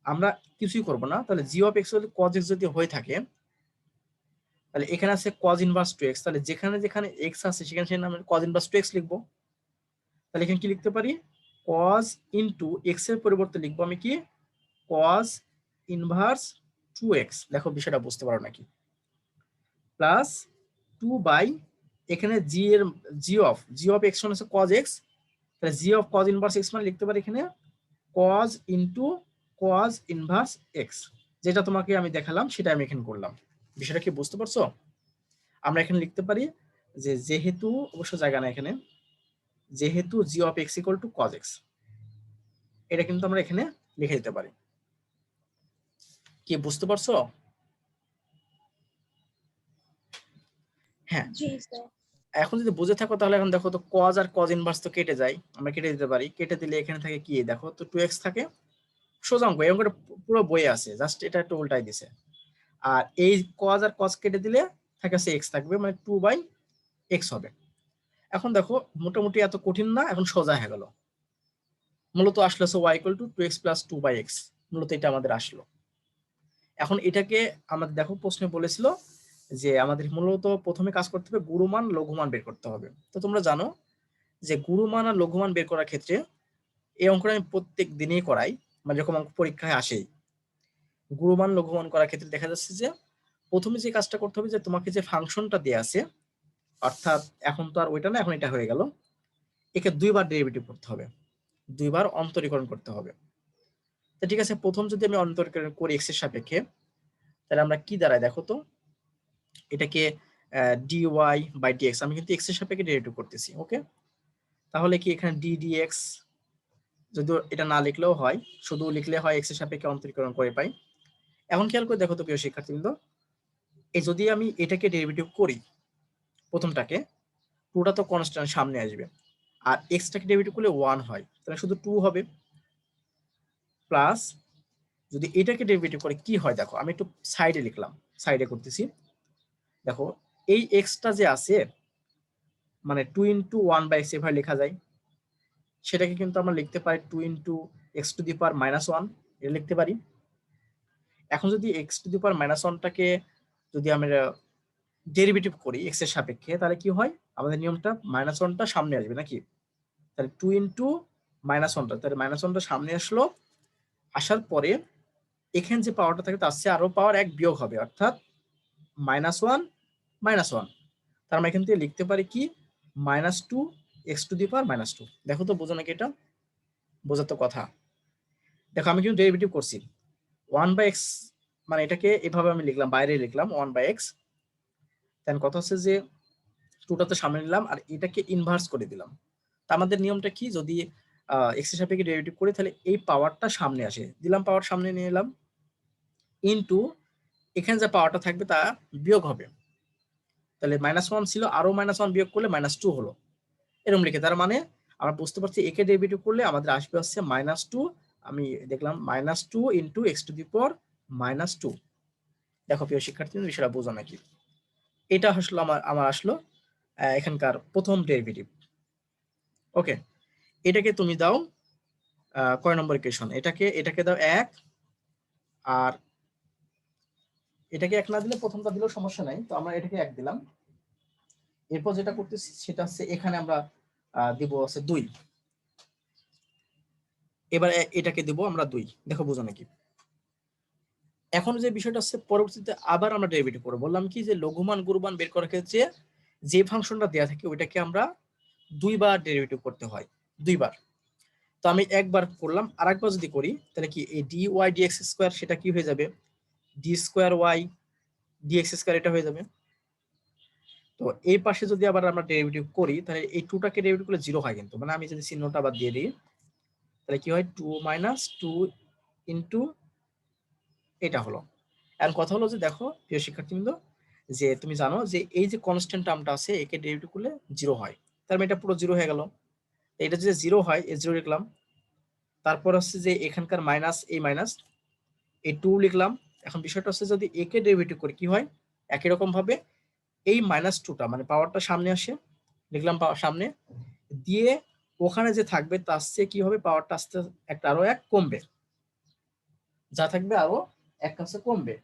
আমরা কিছুই করব না, তাহলে g of x equal to cos x যদি হয়ে থাকে তাহলে এখানে আছে cos ইনভার্স 2x, তাহলে যেখানে যেখানে x আছে সেখানে সেখানে আমরা cos ইনভার্স 2x লিখবো। তাহলে এখানে কি লিখতে পারি, cos ইনটু x এর পরিবর্তে লিখবো আমি কি cos ইনভার্স 2x, দেখো বিষয়টা বুঝতে পারো নাকি, প্লাস 2 বাই এখানে জি অফ x মানে হচ্ছে cos x, তাহলে g of cos inverse x মানে লিখতে পারি এখানে cos into cos inverse x, যেটা তোমাকে আমি দেখালাম সেটা আমি এখানে করলাম। বিষয়টা কি বুঝতে পারছো? আমরা এখানে লিখতে পারি যে যেহেতু, অবশ্য জায়গা না এখানে, যেহেতু g of x equal to cos x, এটা কিন্তু আমরা এখানে লিখে দিতে পারি। কি বুঝতে পারছো? হ্যাঁ, জি স্যার। এখন যদি বুঝে থাকো তাহলে এখন দেখো তো cos আর cos ইনভার্স তো কেটে যায়, আমরা কেটে দিতে পারি, কেটে দিলে এখানে থাকে কি দেখো তো 2x থাকে, সোজা অঙ্ক, এই অঙ্কটা পুরো বইয়ে আছে, জাস্ট এটা একটু উল্টাই দিছে। আর এই cos আর cos কেটে দিলে থাকে আছে x থাকবে, মানে 2 বাই x হবে। এখন দেখো মোটামুটি এত কঠিন না, এখন সোজা হয়ে গেল, মূলত আসলে y equal to 2x plus 2 by x, মূলত এটা আমাদের আসলো। এখন এটাকে আমাদের দেখো প্রশ্নে বলেছিল যে আমাদের মূলত প্রথমে কাজ করতে হবে গুরুমান লঘুমান বের করতে হবে। তো তোমরা জানো যে গুরুমান আর লঘুমান বের করার ক্ষেত্রে এই অঙ্কটা আমি প্রত্যেক দিনেই করাই, মানে যখন অঙ্ক পরীক্ষায় আসেই গুরুমান লঘুমান করার ক্ষেত্রে দেখা যাচ্ছে যে প্রথমে যে কাজটা করতে হবে যে তোমাকে যে ফাংশনটা দেয়া আছে, অর্থাৎ এখন তো আর ওইটা না, এখন এটা হয়ে গেল, একে দুইবার ডেরিভেটিভ করতে হবে, দুইবার অন্তরীকরণ করতে হবে। তো ঠিক আছে, প্রথম যদি আমি অন্তরীকরণ করি এক্স এর সাপেক্ষে, তাহলে আমরা কি দাঁড়ায় দেখো তো, এটাকে dy বাই dx, আমি কিন্তু এক্স এর সাপেক্ষে ডেরিভেটিভ করতেছি। ওকে, তাহলে কি এখানে d dx, যদিও এটা না লিখলেও হয়, শুধু লিখলে হয় এক্স এর সাপেক্ষে অন্তরীকরণ করে পাই। এখন খেয়াল করে দেখো তো প্রিয় শিক্ষার্থীবৃন্দ, এই যদি আমি এটাকে ডেরিভেটিভ করি প্রথমটাকে, টুটা তো কনস্ট্যান্ট সামনে আসবে, আর এক্সটাকে ডেরিভেটিভ করলে 1 হয়, তাহলে শুধু 2 হবে, প্লাস যদি এটাকে ডেরিভেটিভ করে কি হয় দেখো, আমি একটু সাইডে লিখলাম, সাইডে করতেছি, দেখো এই এক্সটা যে আছে মানে 2 ইন্টু 1 বাই এক্স এভাবে লেখা যায়, সেটাকে কিন্তু আমরা লিখতে পারি 2 into x to the power minus 1, এটা লিখতে পারি। এখন যদি x to the power minus 1টাকে যদি আমরা ডেরিভেটিভ করি এক্স এর সাপেক্ষে, তাহলে কি হয়, আমাদের নিয়মটা মাইনাস 1টা সামনে আসবে নাকি, তাহলে 2 ইন্টু মাইনাস 1টা, তাহলে মাইনাস 1টা সামনে আসলো, আসার পরে এখানে যে পাওয়ারটা থাকে তার চেয়ে আরো পাওয়ার 1 বিয়োগ হবে, অর্থাৎ মাইনাস 1 মাইনাস 1, তার মানে এখান থেকে লিখতে পারি কি minus 2 x to the power minus 2। দেখো তো বোঝো নাকি, এটা বোঝার তো কথা। দেখো আমি কিন্তু ডেরিভেটিভ করছি 1 বাই এক্স, মানে এটাকে এভাবে আমি লিখলাম, বাইরে লিখলাম 1 বাই এক্স, দেন কথা হচ্ছে যে 2টা তো সামনে নিলাম আর এটাকে ইনভার্স করে দিলাম। তা আমাদের নিয়মটা কি, যদি এক্স এর সাপেক্ষে ডেরিভেটিভ করি তাহলে এই পাওয়ারটা সামনে আসে, দিলাম পাওয়ার সামনে নিয়ে এলাম, ইনটু এখানে যে পাওয়ারটা থাকবে তা বিয়োগ হবে, তাহলে মাইনাস 1 ছিল, আরো মাইনাস 1 বিয়োগ করলে মাইনাস 2 হলো, এরকম লিখে, তার মানে আমরা বুঝতে পারছি একে ডেরিভেটিভ করলে আমাদের আসবে হচ্ছে মাইনাস 2, আমি দেখলাম minus 2 into x to the power minus 2। দেখো প্রিয় শিক্ষার্থী বিষয়টা বোঝো নাকি, এটা আসলে আমার আসলো এখানকার প্রথম ডেরিভেটিভ। ওকে, এটাকে তুমি দাও কয় নম্বর ইকুয়েশন, এটাকে দাও 1, আর এটাকে 1 না দিলে প্রথমটা দিলেও সমস্যা নাই, তো আমরা এটাকে 1 দিলাম, এরপর যেটা করতেছি সেটা হচ্ছে এখানে আমরা দিব হচ্ছে 2। এবার এটাকে দিব আমরা 2। দেখো বুঝো নাকি? এখন যে বিষয়টা হচ্ছে পরবর্তীতে আবার আমরা ডেরিভেটিভ করব। বললাম কি যে লঘুমান গুরুমান বের করার ক্ষেত্রে যে ফাংশনটা দেয়া থাকে ওইটাকে আমরা 2 বার ডেরিভেটিভ করতে হয়, 2 বার। তো আমি একবার করলাম, আরেকবার যদি করি তাহলে কি এই dy dx স্কয়ার সেটা কি হয়ে যাবে, d square y dx square এটা হয়ে যাবে। তো এই পাশে যদি আবার আমরা ডেরিভেটিভ করি তাহলে এই 2টাকে ডেরিভেটিভ করলে 0 হয়, কিন্তু মানে আমি যদি চিহ্নটা আবার দিয়ে দিই তাহলে কি হয় 2 - 2 ইনটু এটা হলো। এখন কথা হলো যে দেখো প্রিয় শিক্ষার্থীবৃন্দ, যে তুমি জানো যে এই যে কনস্ট্যান্ট টার্মটা আছে একে ডেরিভেটিভ করলে 0 হয়, তার মানে এটা পুরো 0 হয়ে গেল। এটা যদি 0 হয় এই 0 লিখলাম, তারপর হচ্ছে যে এখানকার মাইনাস এই মাইনাস এই 2 লিখলাম। এখন বিষয়টা হচ্ছে যদি একে ডেরিভেটিভ করি কি হয়, একই রকম ভাবে এই -2টা মানে পাওয়ারটা সামনে আসে, লিখলাম পাওয়ার সামনে দিয়ে ওখানে যে থাকবে তার চেয়ে কি হবে পাওয়ারটা আস্তে একটা আরো 1 কমবে, যা থাকবে আরো 1 কাছে কমবে।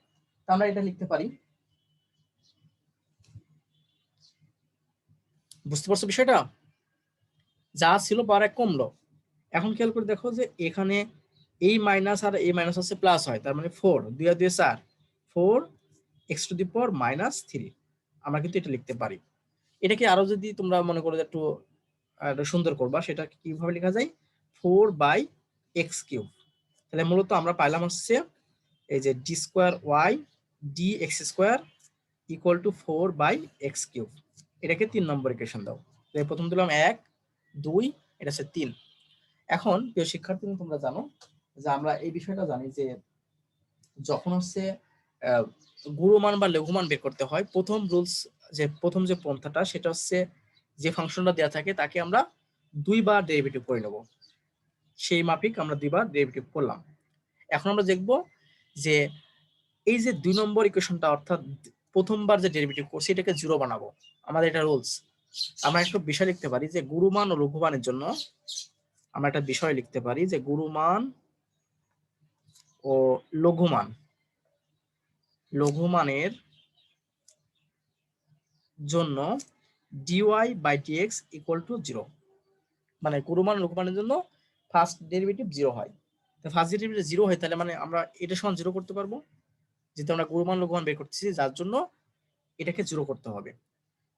তা আমরা এটা লিখতে পারি, বুঝতে পারছো বিষয়টা? যা ছিল পাওয়ার 1 কমলো। এখন খেয়াল করে দেখো যে এখানে এই মাইনাস আর এই মাইনাস হচ্ছে প্লাস হয়, তার মানে 4 2 আর 2 4 4 x⁻³ আমরা কিন্তু এটা লিখতে পারি। এটাকে আরো যদি তোমরা মনে করো যে একটু সুন্দর করবা, সেটা কিভাবে লেখা যায় 4/x³। তাহলে মূলত আমরা পাইলাম হচ্ছে এই যে d²y dx² = 4/x³। এটাকে 3 নম্বর ইকুয়েশন দাও। প্রথম দিলাম 1 2, এটা হচ্ছে 3। এখন প্রিয় শিক্ষার্থী তোমরা জানো যে আমরা এই বিষয়টা জানি যে যখন হচ্ছে গুরুমান বা লঘুমান বের করতে হয়, প্রথম রুলস যে প্রথম যে পন্থাটা সেটা হচ্ছে যে ফাংশনটা দেওয়া থাকে তাকে আমরা 2 বার ডেরিভেটিভ করে নেব। সেই মাফিক আমরা 2 বার ডেরিভেটিভ করলাম। এখন আমরা দেখব যে এই যে 2 নম্বর ইকুয়েশনটা অর্থাৎ প্রথমবার যে ডেরিভেটিভ করছি এটাকে 0 বানাবো, আমাদের এটা রুলস। আমরা একটা বিষয় লিখতে পারি যে গুরুমান ও লঘুমানের জন্য আমরা একটা বিষয় লিখতে পারি যে গুরুমান ও লঘুমানের জন্য dy/dx = 0। মানে গুরুমান লঘুমানের জন্য ফার্স্ট ডেরিভেটিভ 0 হয়। তো ফার্স্ট ডেরিভেটিভ 0 হয় তাহলে মানে আমরা এটা সমান 0 করতে পারবো, যেহেতু আমরা গুরুমান লঘুমান বের করতেছি, যার জন্য এটাকে 0 করতে হবে।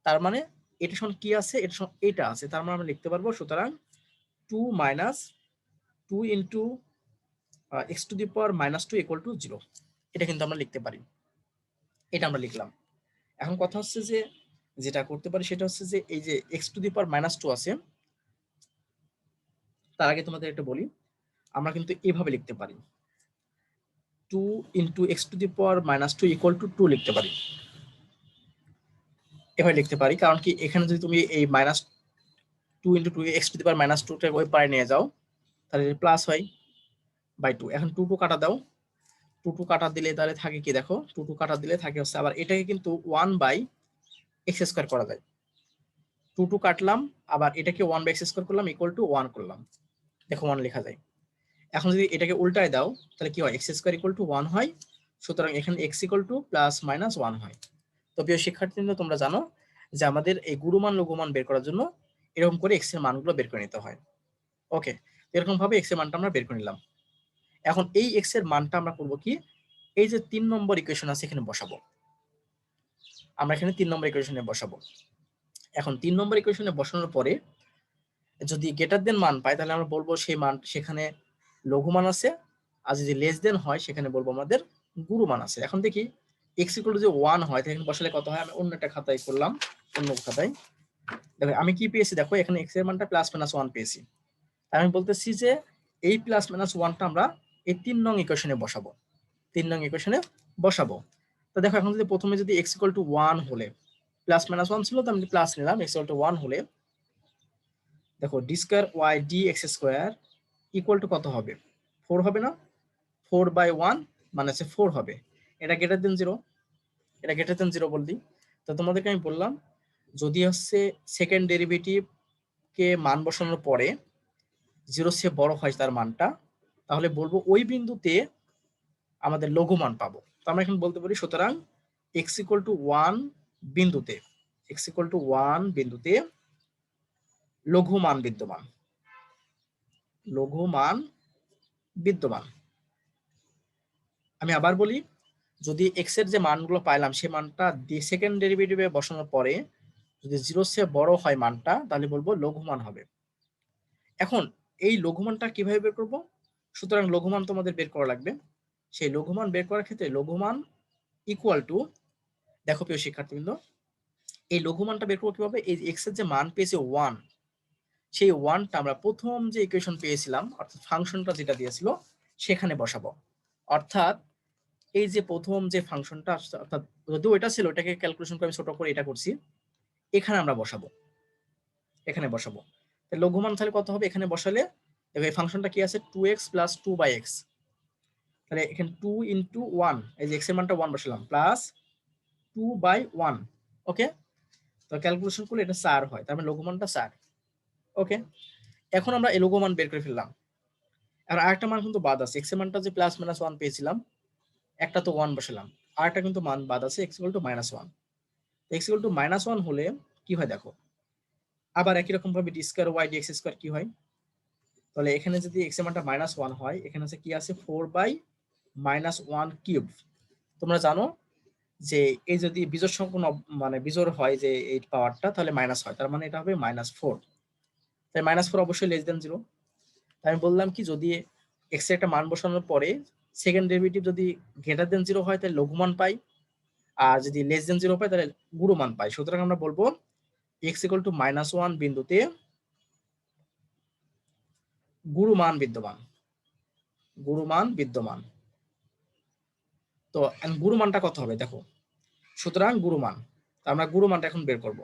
তার মানে এটা সমান কি আছে, এটা সমান এটা আছে, তার মানে আমরা লিখতে পারবো সুতরাং 2 - 2 × x⁻² = 0। এটা কিন্তু আমরা লিখতে পারি, এটা আমরা লিখলাম। এখন কথা হচ্ছে যে যেটা করতে পারি সেটা হচ্ছে যে এই যে x⁻² আছে, তার আগে তোমাদের একটা বলি, আমরা কিন্তু এভাবে লিখতে পারি 2 × x⁻² = 2 লিখতে পারি। এভাবে লিখতে পারি কারণ কি এখানে যদি তুমি এই -2 × 2 x⁻² ওই পারে নিয়ে যাও তাহলে প্লাস হয় বাই 2। এখন 2 কাটা দাও, 2 কাটা দিলে তাহলে থাকে কি দেখো 2 কাটা দিলে থাকে হচ্ছে আবার এটাকে কিন্তু 1/x² করা যায়। 2 কাটলাম, আবার এটাকে 1/x² করলাম = 1 করলাম, দেখো 1 লেখা যায়। এখন যদি এটাকে উল্টায় দাও তাহলে কি হয় x² = 1 হয়, সুতরাং এখানে x ± 1 হয়। তো প্রিয় শিক্ষার্থীবৃন্দ তোমরা জানো যে আমাদের এই গুরুমান লঘুমান বের করার জন্য এরকম করে x এর মানগুলো বের করে নিতে হয়। ওকে, এরকম ভাবে x এর মানটা আমরা বের করে নিলাম। এখন এই x এর মানটা আমরা করব কি, এই যে 3 নম্বর ইকুয়েশন আছে এখানে বসাবো। আমরা এখানে 3 নম্বর ইকুয়েশনে বসাবো। এখন 3 নম্বর ইকুয়েশনে বসানোর পরে যদি গ্রেটার দেন মান পাই তাহলে আমরা বলবো সেই মান সেখানে লঘু মান আছে, আর যদি লেস দেন হয় সেখানে বলবো আমাদের গুরু মান আছে। এখন দেখি x = 1 হয় তাহলে বসালে কত হয়, আমি অন্য একটা খাতায় করলাম, অন্য খাতায় দেখো আমি কি পেয়েছি, দেখো এখানে x এর মানটা +-1 পেয়েছি। আমি বলতেছি যে এই +-1টা আমরা এই 3 নং ইকুয়েশনে বসাবো, 3 নং ইকুয়েশনে বসাবো। তো দেখো এখন যদি প্রথমে যদি x = 1 হলে +-1 ছিল তো আমি প্লাস নিলাম, x = 1 হলে দেখো d²y dx² কত হবে 4 হবে না, 4/1 মানে হচ্ছে 4 হবে। এটা গ্রেটার দেন 0, এটা গ্রেটার দেন 0 বললি। তো তোমাদেরকে আমি বললাম যদি হচ্ছে সেকেন্ড ডেরিভেটিভ কে মান বসানোর পরে 0 চেয়ে বড় হয় তার মানটা, তাহলে বলবো ওই বিন্দুতে আমাদের লঘু মান পাবো। তো আমরা এখন বলতে পারি সুতরাং x = 1 বিন্দুতে x ইকুয়াল টু 1 বিন্দুতে লঘু মান বিদ্যমান, লঘু মান বিদ্যমান। আমি আবার বলি, যদি এক্স এর যে মানগুলো পাইলাম সেই মানটা সেকেন্ড ডেরিভেটিভে বসানোর পরে যদি 0 চেয়ে বড় হয় মানটা, তাহলে বলবো লঘুমান হবে। এখন এই লঘুমানটা কিভাবে বের করব? সুতরাং লঘুমান তোমাদের বের করা লাগবে। সেই লঘুমান বের করার ক্ষেত্রে লঘুমান ইকুয়াল টু, দেখো প্রিয় শিক্ষার্থীবৃন্দ, এই লঘুমানটা বের করবো কিভাবে? এই এক্স এর যে মান পেয়েছে 1, সেই 1টা আমরা প্রথম যে ইকুয়েশন পেয়েছিলাম অর্থাৎ ফাংশনটা যেটা দিয়েছিল সেখানে বসাবো। অর্থাৎ এই যে প্রথম যে ফাংশনটা, অর্থাৎ যদিও এটা ছিল, এটাকে ক্যালকুলেশন করে আমি ছোট করে এটা করছি, এখানে আমরা বসাবো, এখানে বসাবো। লঘুমান তাহলে কত হবে? এখানে বসালে দেখো এই ফাংশনটা কি আছে, 2x প্লাস 2/x, তাহলে এখানে 2 ইন্টু 1, এই যে x এর মানটা 1 বসালাম, প্লাস 2/1। ওকে, তো ক্যালকুলেশন করলে এটা 4 হয়, তার মানে লঘুমানটা 4। ওকে, এখন আমরা এই লঘুমান বের করে ফেললাম। আর আরেকটা মান কিন্তু বাদ আছে, x এর মানটা যে প্লাস মাইনাস 1 পেয়েছিলাম, একটা তো 1 বসালাম, আরেকটা কিন্তু মান বাদ আছে, x equal two -1। x equal two -1 হলে কি হয় দেখো, আবার একই রকম ভাবে d square y dx square কি হয়, তাহলে এখানে যদি x এর মানটা -1 হয়, এখানে আছে কি আছে 4/-1 কিউব। তোমরা জানো যে এই যদি বিজোড় সংখ্যা মানে বিজোড় হয় যে এই পাওয়ারটা, তাহলে মাইনাস হয়, তার মানে এটা হবে -4। তাই -4 অবশ্যই লেস দেন 0। তাই আমি বললাম কি, যদি x এর একটা মান বসানোর পরে সেকেন্ড ডেরিভেটিভ যদি গ্রেটার দেন 0 হয় তাহলে লঘুমান পাই, আর যদি লেস দেন 0 পাই তাহলে গুরুমান পাই। সুতরাং আমরা বলবো x ইকুয়াল টু -1 বিন্দুতে গুরুমান বিদ্যমান, গুরুমান বিদ্যমান। তো গুরুমানটা কত হবে দেখো, সুতরাং গুরুমান, আমরা গুরুমানটা এখন বের করব।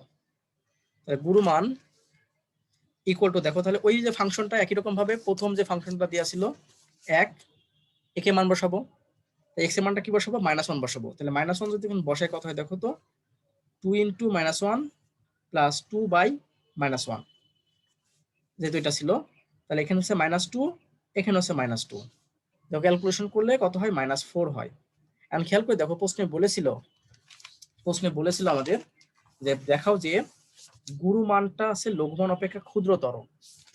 তাহলে গুরুমান ইকুয়াল টু, দেখো তাহলে ওই যে ফাংশনটা একই রকম ভাবে প্রথম যে ফাংশনটা দেওয়া ছিল 1, একে মান বসাবো, এক্স এর মানটা কি বসাবো, -1 বসাবো। তাহলে -1 যদি এখন বসায় কত হয় দেখো তো, 2 ইন্টু -1 প্লাস 2/-1, যেহেতু এটা ছিল, তাহলে এখানে হচ্ছে -2, এখানে হচ্ছে -2। দেখো ক্যালকুলেশন করলে কত হয়, -4 হয়। এখন খেয়াল করে দেখো, প্রশ্নে বলেছিল আমাদের যে দেখাও যে গুরু মানটা আছে লঘুমান অপেক্ষা ক্ষুদ্রতর।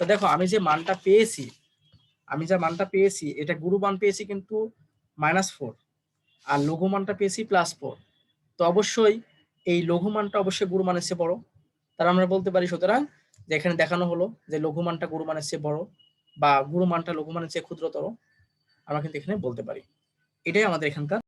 তো দেখো আমি যে মানটা পেয়েছি, এটা গুরু মান পেয়েছি কিন্তু -4, আর লঘু মানটা পেয়েছি +4। তো অবশ্যই এই লঘু মানটা অবশ্যই গুরু মানের চেয়ে বড়, তার আমরা বলতে পারি। সুতরাং যে এখানে দেখানো হলো যে লঘু মানটা গুরু মানের চেয়ে বড় বা গুরু মানটা লঘু মানের চেয়ে ক্ষুদ্রতর, আমরা কিন্তু এখানে বলতে পারি। এটাই আমাদের এখানকার